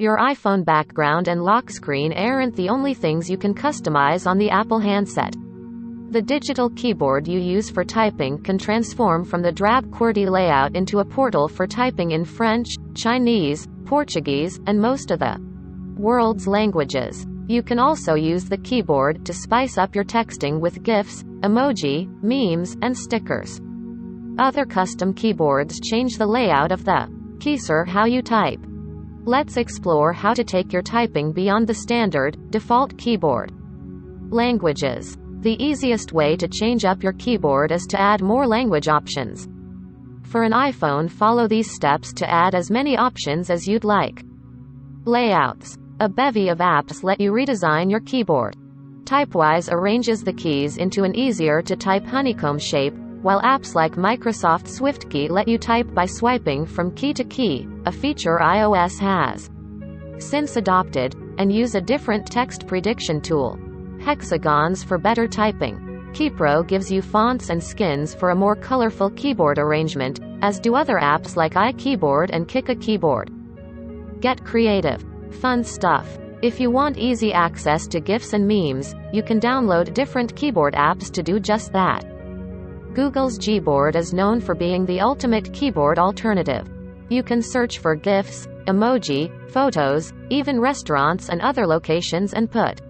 Your iPhone background and lock screen aren't the only things you can customize on the Apple handset. The digital keyboard you use for typing can transform from the drab QWERTY layout into a portal for typing in French, Chinese, Portuguese, and most of the world's languages. You can also use the keyboard to spice up your texting with GIFs, emoji, memes, and stickers. Other custom keyboards change the layout of the keysir how you type. Let's explore how to take your typing beyond the standard, default keyboard. Languages. The easiest way to change up your keyboard is to add more language options. For an iPhone, follow these steps to add as many options as you'd like. Layouts. A bevy of apps let you redesign your keyboard. Typewise arranges the keys into an easier-to-type honeycomb shape, while apps like Microsoft SwiftKey let you type by swiping from key to key, a feature iOS has since adopted, and use a different text prediction tool. Hexagons for better typing. KeyPro gives you fonts and skins for a more colorful keyboard arrangement, as do other apps like iKeyboard and Kika Keyboard. Get creative. Fun stuff. If you want easy access to GIFs and memes, you can download different keyboard apps to do just that. Google's Gboard is known for being the ultimate keyboard alternative. You can search for GIFs, emoji, photos, even restaurants and other locations and put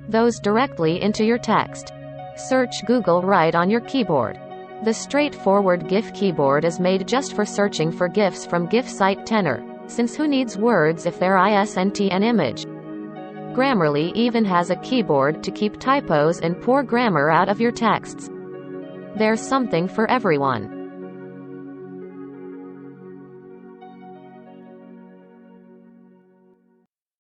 those directly into your text. Search Google right on your keyboard. The straightforward Gif Keyboard is made just for searching for GIFs from GIF site Tenor, since who needs words if there isn't an image? Grammarly even has a keyboard to keep typos and poor grammar out of your texts. There's something for everyone.